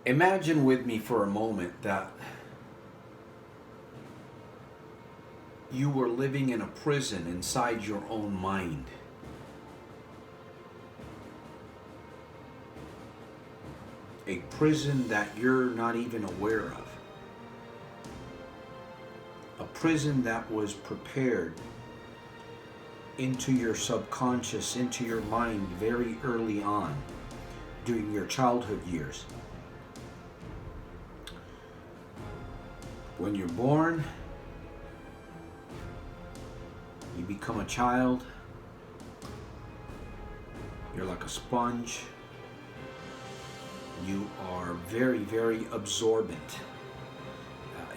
Imagine with me for a moment that you were living in a prison inside your own mind. A prison that you're not even aware of. A prison that was prepared into your subconscious, into your mind very early on during your childhood years. When you're born, you become a child. You're like a sponge. You are very, very absorbent.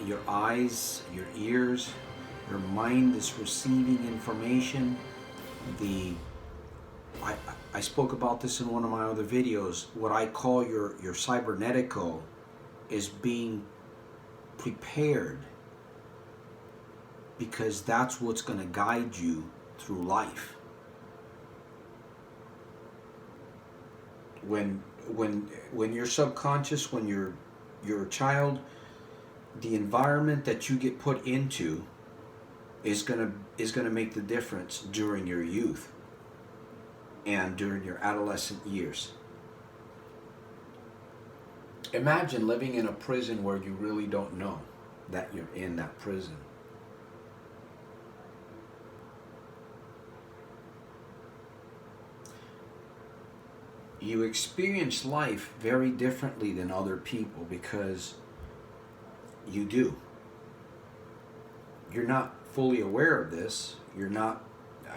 Your eyes, your ears, your mind is receiving information. I spoke about this in one of my other videos. What I call your cybernetico is being prepared, because that's what's going to guide you through life. When you're subconscious, when you're a child, the environment that you get put into is gonna make the difference during your youth and during your adolescent years. Imagine living in a prison where you really don't know that you're in that prison. You experience life very differently than other people because you do. You're not fully aware of this.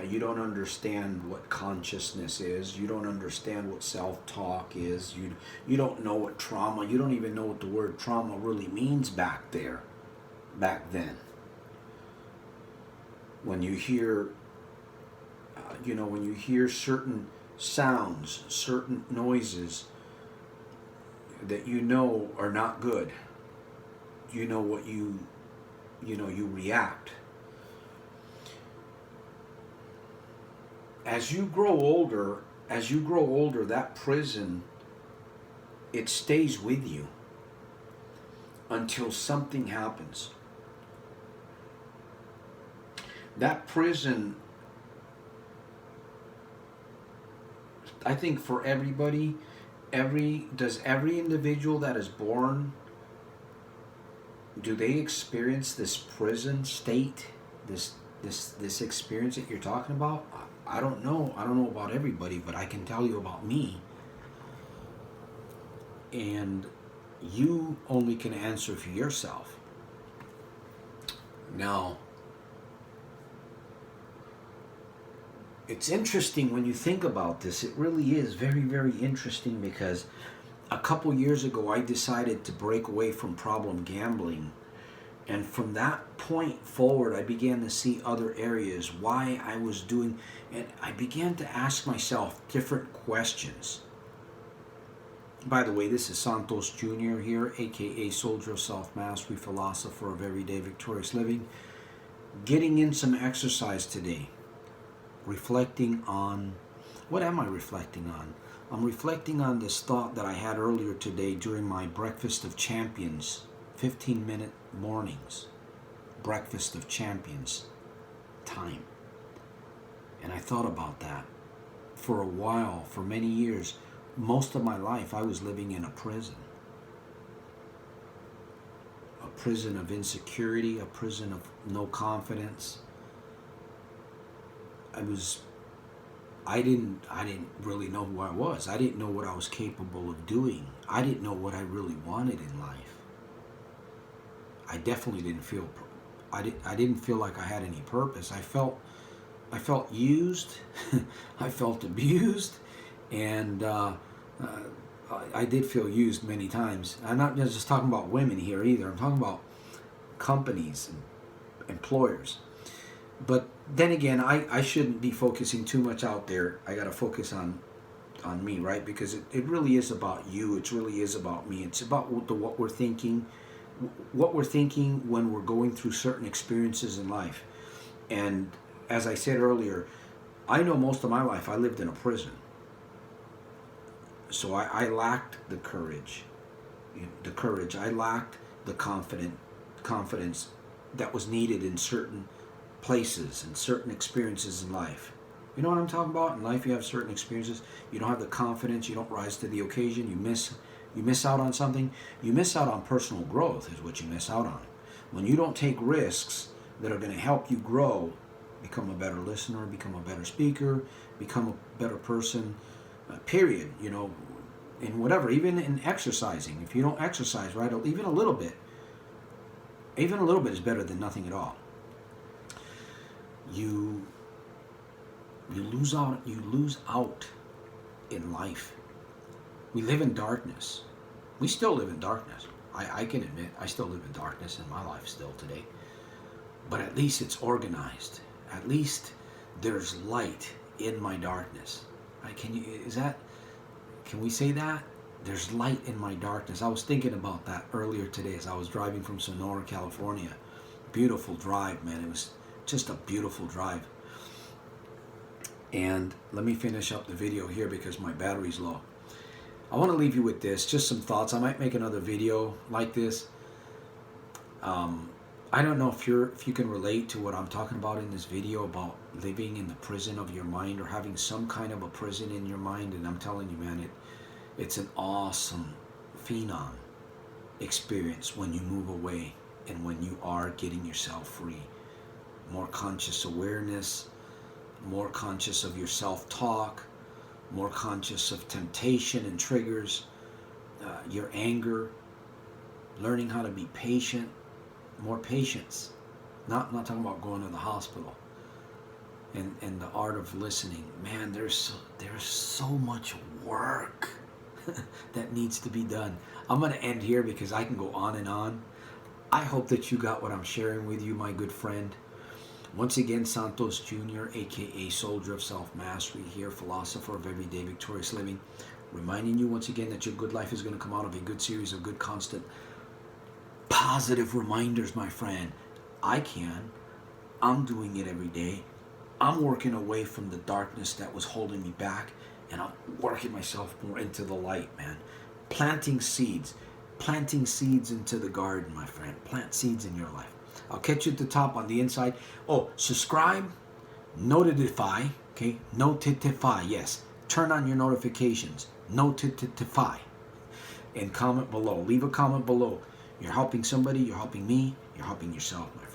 You don't understand what consciousness is. You don't understand what self-talk is. You don't know what trauma. You don't even know what the word trauma really means back then. When you hear, when you hear certain sounds, certain noises that you know are not good, you react. As you grow older, that prison, it stays with you until something happens. That prison, I think for everybody, does every individual that is born, do they experience this prison state, this experience that you're talking about? I don't know. I don't know about everybody, but I can tell you about me. And you only can answer for yourself. Now, it's interesting when you think about this. It really is very, very interesting, because a couple years ago I decided to break away from problem gambling. And from that point forward, I began to see other areas why I was doing, and I began to ask myself different questions. By the way, this is Santos Jr. here, A.k.a. Soldier of Self-Mastery, philosopher of everyday victorious living. Getting in some exercise today. Reflecting on, what am I reflecting on? I'm reflecting on this thought that I had earlier today during my Breakfast of Champions, 15-minute mornings, Breakfast of Champions time. And I thought about that for a while, for many years. Most of my life I was living in a prison. A prison of insecurity, a prison of no confidence. I didn't really know who I was. I didn't know what I was capable of doing. I didn't know what I really wanted in life. I definitely didn't feel, I didn't feel like I had any purpose. I felt used, I felt abused, and I did feel used many times. I'm not just talking about women here either. I'm talking about companies and employers. But then again, I shouldn't be focusing too much out there. I got to focus on me, right? Because it really is about you. It really is about me. It's about what we're thinking when we're going through certain experiences in life. And as I said earlier, I know most of my life I lived in a prison. So I lacked the courage the courage. I lacked the confidence that was needed in certain places and certain experiences in life. You know what I'm talking about? In life, you have certain experiences. You don't have the confidence. You don't rise to the occasion. You miss out on something. You miss out on personal growth is what you miss out on. When you don't take risks that are going to help you grow, become a better listener, become a better speaker, become a better person, period. You know, in whatever, even in exercising. If you don't exercise, right, even a little bit is better than nothing at all. You lose out in life. We live in darkness. We still live in darkness. I can admit I still live in darkness in my life still today. But at least it's organized. At least there's light in my darkness. Can we say that? There's light in my darkness. I was thinking about that earlier today as I was driving from Sonora, California. Beautiful drive, man. It was just a beautiful drive. And let me finish up the video here because my battery's low. I want to leave you with this, just some thoughts. I might make another video like this. I don't know if you can relate to what I'm talking about in this video about living in the prison of your mind or having some kind of a prison in your mind. And I'm telling you, man, it's an awesome phenom experience when you move away and when you are getting yourself free. More conscious awareness, more conscious of your self-talk, more conscious of temptation and triggers, your anger, learning how to be patient, more patience. Not talking about going to the hospital. And the art of listening. Man, there's so much work that needs to be done. I'm going to end here because I can go on and on. I hope that you got what I'm sharing with you, my good friend. Once again, Santos Jr., A.k.a. Soldier of Self-Mastery here, philosopher of everyday victorious living, reminding you once again that your good life is going to come out of a good series of good, constant, positive reminders, my friend. I'm doing it every day. I'm working away from the darkness that was holding me back, and I'm working myself more into the light, man. Planting seeds into the garden, my friend. Plant seeds in your life. I'll catch you at the top on the inside. Oh, subscribe, notify, okay? Notify, yes. Turn on your notifications. Notify. And comment below. Leave a comment below. You're helping somebody, you're helping me, you're helping yourself, my friend.